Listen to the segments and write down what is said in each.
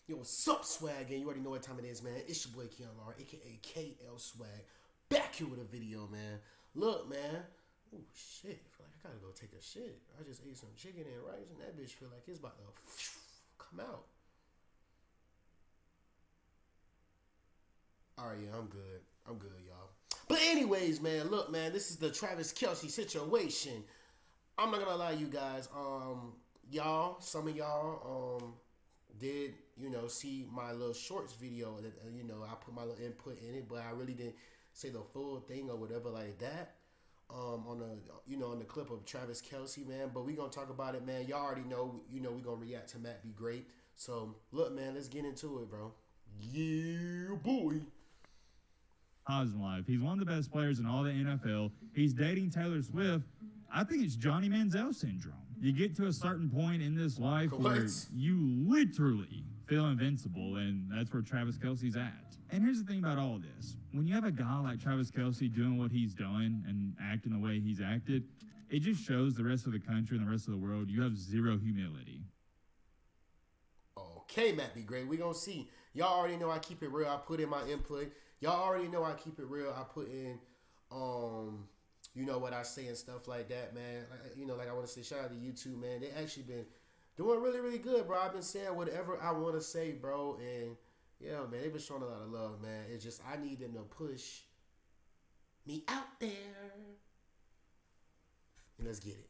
Yo, what's up, Swag? And you already know what time it is, man. It's your boy Keon Lar, aka KL Swag, back here with a video, man. Look, man. Oh shit! I feel like I gotta go take a shit. I just ate some chicken and rice, and that bitch feel like it's about to come out. All right, yeah, I'm good. I'm good, y'all. But anyways, man, look, man, this is the Travis Kelce situation. I'm not gonna lie, you guys. Y'all, some of y'all, did see my little shorts video that I put my little input in it, but I really didn't say the full thing or whatever like that. On the on the clip of Travis Kelce, man. But we gonna talk about it, man. Y'all already know, we gonna react to Matt Be Great. So look, man, let's get into it, bro. Yeah, boy. His life. He's one of the best players in all the NFL. He's dating Taylor Swift. I think it's Johnny Manziel syndrome. You get to a certain point in this life where you literally feel invincible, and that's where Travis Kelce's at. And here's the thing about all this. When you have a guy like Travis Kelce doing what he's done and acting the way he's acted, it just shows the rest of the country and the rest of the world you have zero humility. Okay, Matt Be Great. We gonna see. Y'all already know I keep it real. I put in my input. Y'all already know I keep it real. I put in, what I say and stuff like that, man. Like I want to say, shout out to YouTube, man. They actually been doing really, really good, bro. I've been saying whatever I want to say, bro. And, yeah, man, they've been showing a lot of love, man. It's just I need them to push me out there. And let's get it.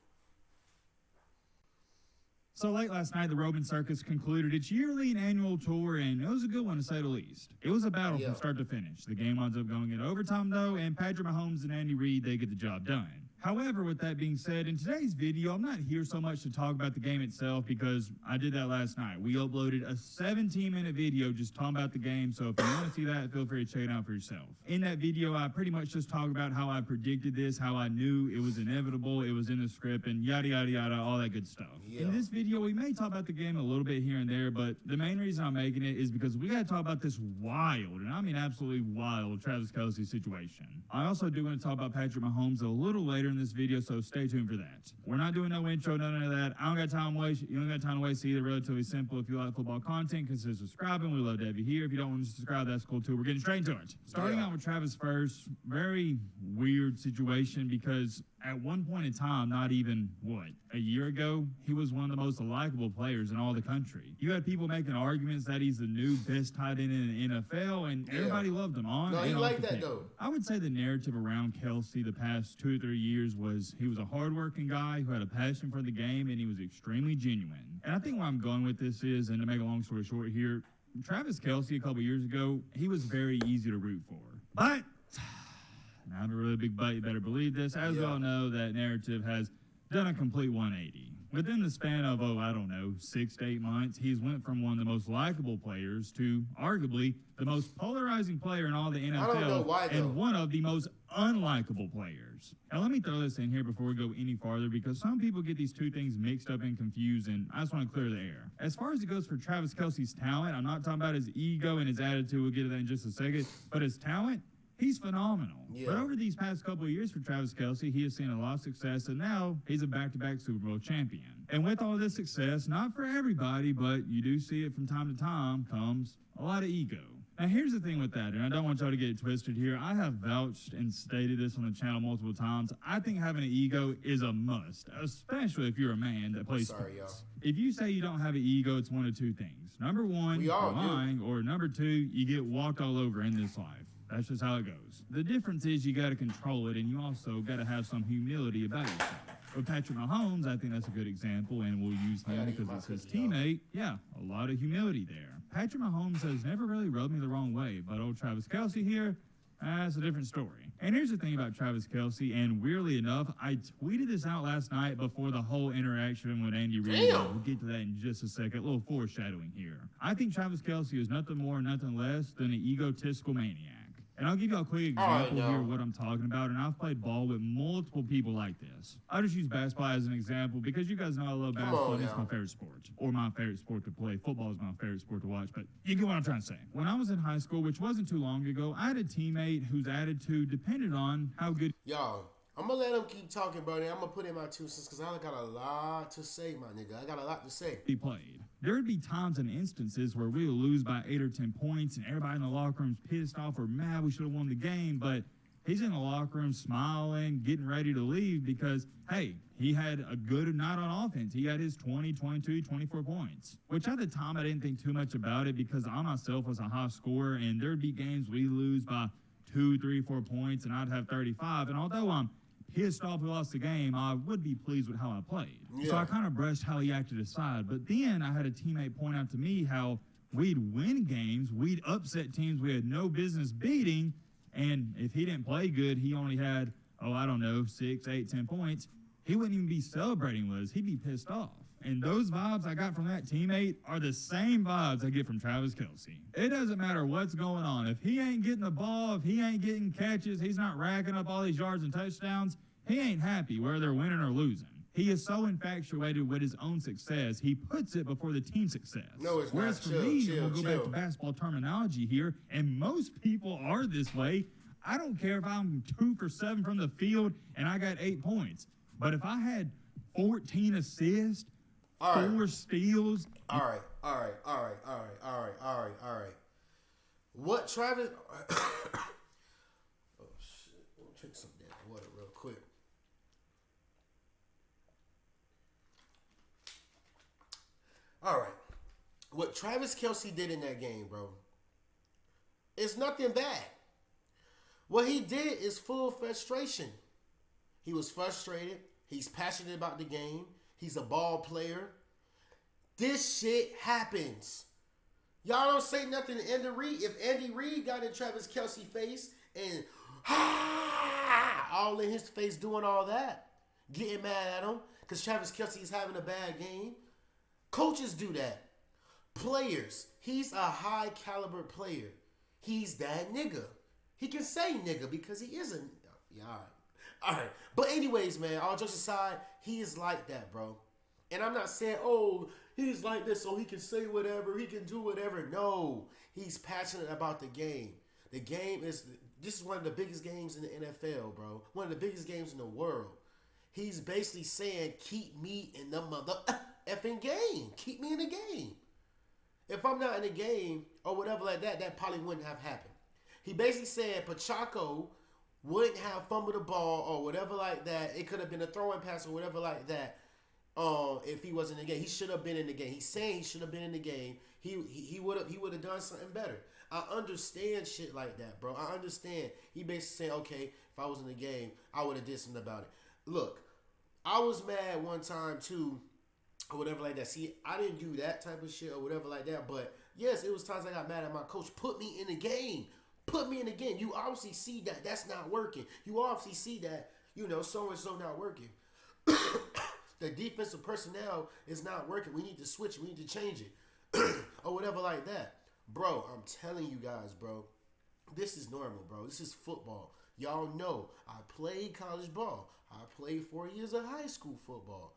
So late last night, the Roman Circus concluded its yearly and annual tour, and it was a good one to say the least. It was a battle from start to finish. The game winds up going into overtime, though, and Patrick Mahomes and Andy Reid, they get the job done. However, with that being said, in today's video, I'm not here so much to talk about the game itself because I did that last night. We uploaded a 17-minute video just talking about the game, so if you want to see that, feel free to check it out for yourself. In that video, I pretty much just talked about how I predicted this, how I knew it was inevitable, it was in the script, and yada, yada, yada, all that good stuff. Yeah. In this video, we may talk about the game a little bit here and there, but the main reason I'm making it is because we got to talk about this wild, and I mean absolutely wild, Travis Kelce situation. I also do want to talk about Patrick Mahomes a little later in this video, so stay tuned for that. We're not doing no intro, none of that. I don't got time to waste. You don't got time to waste either. Relatively simple. If you like football content, consider subscribing. We love to have you here. If you don't want to subscribe, that's cool too. We're getting straight into it. Starting out with Travis first, very weird situation because at one point in time, not even, a year ago, he was one of the most likable players in all the country. You had people making arguments that he's the new best tight end in the NFL, and everybody loved him on and off the field. I would say the narrative around Kelce the past 2 or 3 years was he was a hardworking guy who had a passion for the game, and he was extremely genuine. And I think where I'm going with this is, and to make a long story short here, Travis Kelce a couple years ago, he was very easy to root for. But not a really big but, you better believe this. As we all know, that narrative has done a complete 180. Within the span of, 6 to 8 months, he's went from one of the most likable players to arguably the most polarizing player in all the NFL and one of the most unlikable players. Now, let me throw this in here before we go any farther because some people get these two things mixed up and confused, and I just want to clear the air. As far as it goes for Travis Kelce's talent, I'm not talking about his ego and his attitude. We'll get to that in just a second. But his talent, he's phenomenal. But over these past couple of years for Travis Kelce, he has seen a lot of success, and now he's a back-to-back Super Bowl champion. And with all this success, not for everybody, but you do see it from time to time, comes a lot of ego. Now, here's the thing with that, and I don't want y'all to get it twisted here. I have vouched and stated this on the channel multiple times. I think having an ego is a must, especially if you're a man that plays sports. If you say you don't have an ego, it's one of two things. Number one, you're lying, or number two, you get walked all over in this life. That's just how it goes. The difference is you got to control it, and you also got to have some humility about yourself. With Patrick Mahomes, I think that's a good example, and we'll use him because it's his teammate. Yeah, a lot of humility there. Patrick Mahomes has never really rubbed me the wrong way, but old Travis Kelce here, that's a different story. And here's the thing about Travis Kelce, and weirdly enough, I tweeted this out last night before the whole interaction with Andy Reid. We'll get to that in just a second. A little foreshadowing here. I think Travis Kelce is nothing more, nothing less than an egotistical maniac. And I'll give you a quick example here of what I'm talking about, and I've played ball with multiple people like this. I'll just use basketball as an example because you guys know I love basketball, and it's my favorite sport. Or my favorite sport to play. Football is my favorite sport to watch, but you get what I'm trying to say. When I was in high school, which wasn't too long ago, I had a teammate whose attitude depended on how good... Y'all, I'm going to let him keep talking, buddy. I'm going to put in my 2 cents because I got a lot to say, my nigga. I got a lot to say. He played. there'd be times and instances where we would lose by 8 or 10 points, and everybody in the locker room's pissed off or mad we should have won the game, but he's in the locker room smiling, getting ready to leave because, hey, he had a good night on offense. He had his 20, 22, 24 points, which at the time I didn't think too much about it because I myself was a high scorer, and there'd be games we lose by 2, 3, 4 points, and I'd have 35. And although I'm pissed off we lost the game, I would be pleased with how I played. Yeah. So I kind of brushed how he acted aside. But then I had a teammate point out to me how we'd win games, we'd upset teams we had no business beating, and if he didn't play good, he only had, 6, 8, 10 points. He wouldn't even be celebrating with us. He'd be pissed off. And those vibes I got from that teammate are the same vibes I get from Travis Kelce. It doesn't matter what's going on. If he ain't getting the ball, if he ain't getting catches, he's not racking up all these yards and touchdowns, he ain't happy whether they're winning or losing. He is so infatuated with his own success, he puts it before the team's success. No, it's Whereas not. for me, we'll go back to basketball terminology here, and most people are this way. I don't care if I'm 2 for 7 from the field and I got 8 points. But if I had 14 assists, 4 steals. All right. What Travis... oh, shit. Let me drink some damn water real quick. All right. What Travis Kelce did in that game, bro, it's nothing bad. What he did is full frustration. He was frustrated. He's passionate about the game. He's a ball player. This shit happens. Y'all don't say nothing to Andy Reid. If Andy Reid got in Travis Kelce's face and all in his face doing all that, getting mad at him because Travis Kelce is having a bad game. Coaches do that. Players. He's a high caliber player. He's that nigga. He can say nigga because he is a... Yeah, all right. But anyways, man, all jokes aside, he is like that, bro. And I'm not saying, oh, he's like this so he can say whatever, he can do whatever. No, he's passionate about the game. The game is... This is one of the biggest games in the NFL, bro. One of the biggest games in the world. He's basically saying, keep me in the mother effing game. Keep me in the game. If I'm not in the game or whatever like that, that probably wouldn't have happened. He basically said Pacheco wouldn't have fumbled the ball or whatever like that. It could have been a throwing pass or whatever like that. If he wasn't in the game, he should have been in the game. He's saying he should have been in the game. He would have done something better. I understand shit like that, bro. I understand. He basically saying, okay, if I was in the game, I would have did something about it. Look, I was mad one time too, or whatever like that. See, I didn't do that type of shit or whatever like that. But yes, it was times I got mad at my coach. Put me in the game. Put me in the game. You obviously see that that's not working. You obviously see that, so and so not working. The defensive personnel is not working. We need to switch. We need to change it. Or whatever like that. Bro, I'm telling you guys, bro. This is normal, bro. This is football. Y'all know I played college ball. I played 4 years of high school football.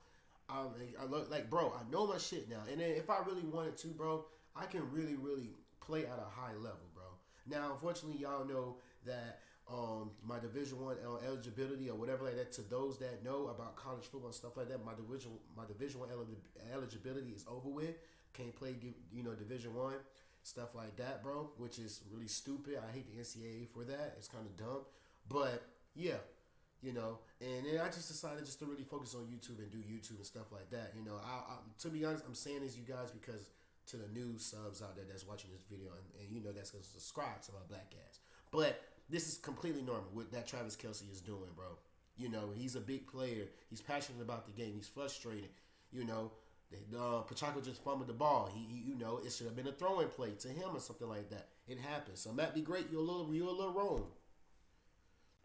Bro, I know my shit now. And then if I really wanted to, bro, I can really, really play at a high level, bro. Now, unfortunately, y'all know that my Division I eligibility or whatever like that, to those that know about college football and stuff like that, my Division I eligibility is over with. Can't play, Division I, stuff like that, bro, which is really stupid. I hate the NCAA for that. It's kind of dumb. But, yeah, and then I just decided just to really focus on YouTube and do YouTube and stuff like that. To be honest, I'm saying this, you guys, because to the new subs out there that's watching this video and that's going to subscribe to my black ass. But this is completely normal what that Travis Kelce is doing, bro. He's a big player. He's passionate about the game. He's frustrated. Pacheco just fumbled the ball. He it should have been a throwing play to him or something like that. It happens. So Matt, be great. You're a little wrong.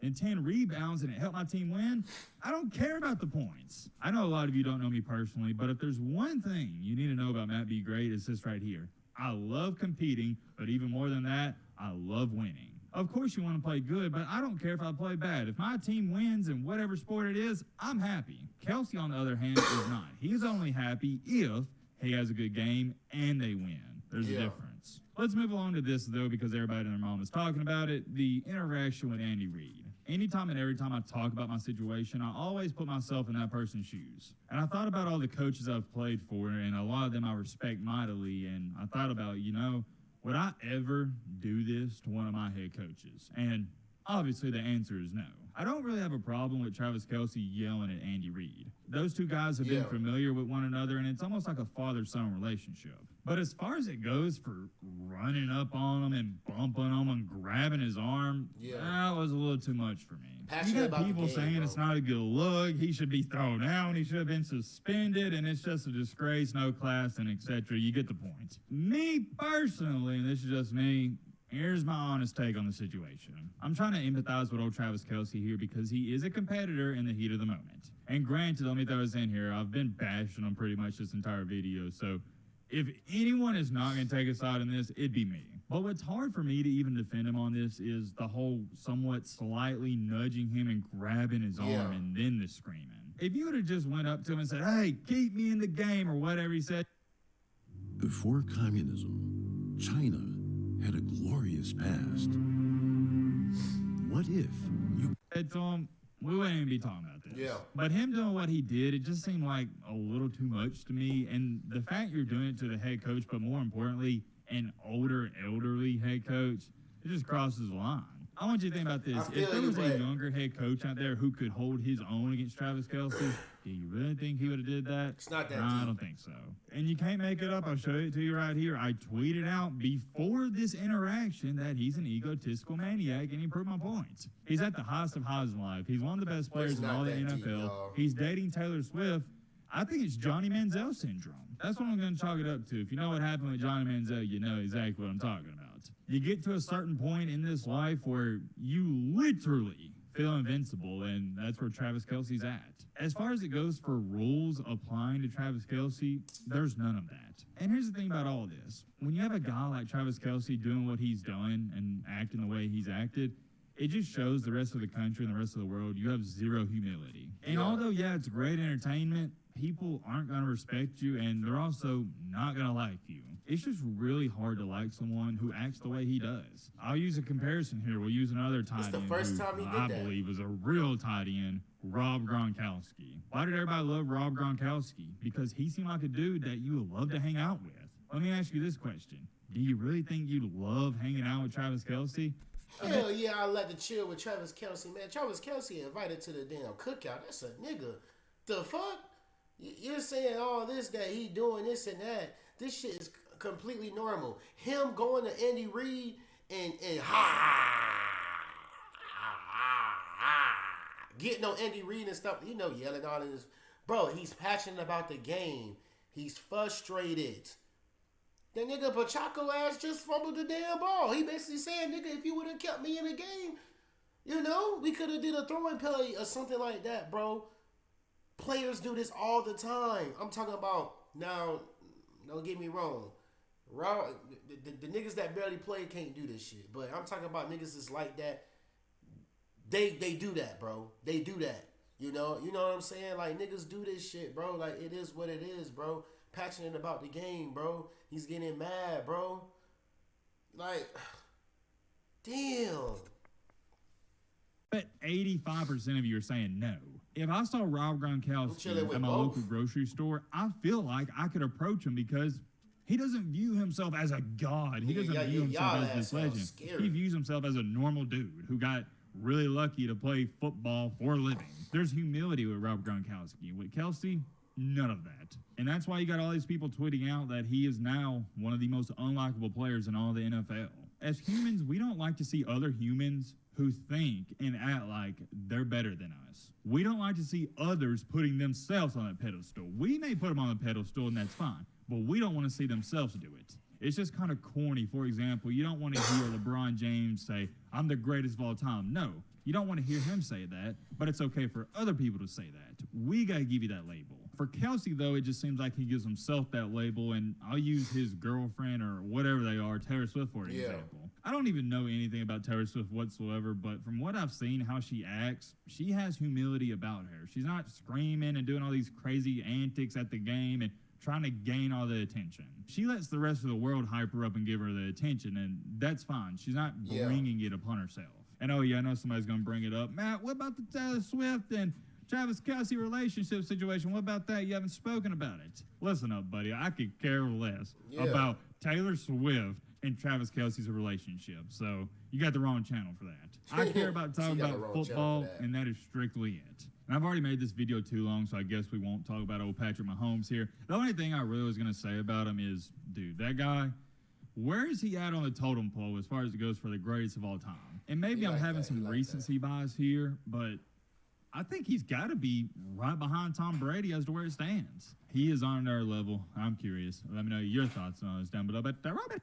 And 10 rebounds and it helped my team win, I don't care about the points. I know a lot of you don't know me personally, but if there's one thing you need to know about Matt Be Great, it's this right here. I love competing, but even more than that, I love winning. Of course you want to play good, but I don't care if I play bad. If my team wins in whatever sport it is, I'm happy. Kelce, on the other hand, is not. He's only happy if he has a good game and they win. There's a difference. Let's move along to this, though, because everybody and their mom is talking about it, the interaction with Andy Reid. anytime and every time I talk about my situation, I always put myself in that person's shoes. And I thought about all the coaches I've played for, and a lot of them I respect mightily, and I thought about, would I ever do this to one of my head coaches? And obviously the answer is no. I don't really have a problem with Travis Kelce yelling at Andy Reid. Those two guys have been familiar with one another, and it's almost like a father-son relationship. But as far as it goes for running up on him and bumping him and grabbing his arm, that was a little too much for me. You got people saying it's not a good look, he should be thrown out, he should have been suspended, and it's just a disgrace, no class, and etc. You get the point. Me personally, and this is just me, here's my honest take on the situation. I'm trying to empathize with old Travis Kelce here because he is a competitor in the heat of the moment. And granted, let me throw this in here, I've been bashing him pretty much this entire video, so if anyone is not going to take a side in this, it'd be me. But what's hard for me to even defend him on this is the whole somewhat slightly nudging him and grabbing his arm and then the screaming. If you would have just went up to him and said, hey, keep me in the game or whatever he said. Before communism, China had a glorious past. What if you said to him, we wouldn't even be talking about this. Yeah. But him doing what he did, it just seemed like a little too much to me. And the fact you're doing it to the head coach, but more importantly, an older, elderly head coach, it just crosses the line. I want you to think about this. If there was a younger head coach out there who could hold his own against Travis Kelce, do you really think he would have did that? It's not that deep. I don't think so. And you can't make it up. I'll show it to you right here. I tweeted out before this interaction that he's an egotistical maniac, and he proved my point. He's at the highest of highs in life. He's one of the best players in all the NFL. He's dating Taylor Swift. I think it's Johnny Manziel syndrome. That's what I'm going to chalk it up to. If you know what happened with Johnny Manziel, you know exactly what I'm talking about. You get to a certain point in this life where you literally feel invincible, and that's where Travis Kelce's at. As far as it goes for rules applying to Travis Kelce, there's none of that. And here's the thing about all this. When you have a guy like Travis Kelce doing what he's done and acting the way he's acted, it just shows the rest of the country and the rest of the world you have zero humility. And although, it's great entertainment, people aren't going to respect you, and they're also not going to like you. It's just really hard to like someone who acts the way he does. I'll use a comparison here. We'll use another tight end who I believe is a real tight end, Rob Gronkowski. Why did everybody love Rob Gronkowski? Because he seemed like a dude that you would love to hang out with. Let me ask you this question. Do you really think you'd love hanging out with Travis Kelce? Hell yeah, I'd like to chill with Travis Kelce, man. Travis Kelce invited to the damn cookout. That's a nigga. The fuck? You're saying all this, that he doing this and that. This shit is completely normal. Him going to Andy Reid and getting on Andy Reid and stuff, yelling all this. Bro, he's passionate about the game. He's frustrated. The nigga Pacheco ass just fumbled the damn ball. He basically saying, nigga, if you would have kept me in the game, we could have did a throwing play or something like that, bro. Players do this all the time. I'm talking about, now, don't get me wrong. The niggas that barely play can't do this shit. But I'm talking about niggas that's like that. They do that, bro. They do that. You know what I'm saying? Like, niggas do this shit, bro. Like, it is what it is, bro. Passionate about the game, bro. He's getting mad, bro. Like, damn. But 85% of you are saying no. If I saw Rob Gronkowski at my local grocery store, I feel like I could approach him because he doesn't view himself as a god. He doesn't view himself as this legend. He views himself as a normal dude who got really lucky to play football for a living. There's humility with Rob Gronkowski. With Kelce, none of that. And that's why you got all these people tweeting out that he is now one of the most unlikable players in all the NFL. As humans, we don't like to see other humans who think and act like they're better than us. We don't like to see others putting themselves on that pedestal. We may put them on the pedestal, and that's fine, but we don't want to see themselves do it. It's just kind of corny. For example, you don't want to hear LeBron James say, I'm the greatest of all time. No, you don't want to hear him say that, but it's okay for other people to say that. We got to give you that label. For Kelce, though, it just seems like he gives himself that label, and I'll use his girlfriend or whatever they are, Taylor Swift, for example. I don't even know anything about Taylor Swift whatsoever, but from what I've seen, how she acts, she has humility about her. She's not screaming and doing all these crazy antics at the game and trying to gain all the attention. She lets the rest of the world hype her up and give her the attention, and that's fine. She's not bringing it upon herself. And oh yeah, I know somebody's gonna bring it up. Matt, what about the Taylor Swift and Travis Kelce relationship situation? What about that? You haven't spoken about it. Listen up, buddy. I could care less about Taylor Swift and Travis Kelce's relationship. So you got the wrong channel for that. I care about talking about football, and that is strictly it. And I've already made this video too long, so I guess we won't talk about old Patrick Mahomes here. The only thing I really was going to say about him is, dude, that guy, where is he at on the totem pole as far as it goes for the greatest of all time? And maybe I'm having some recency bias here, but I think he's got to be right behind Tom Brady as to where it stands. He is on our level. I'm curious. Let me know your thoughts on this down below. But Robert.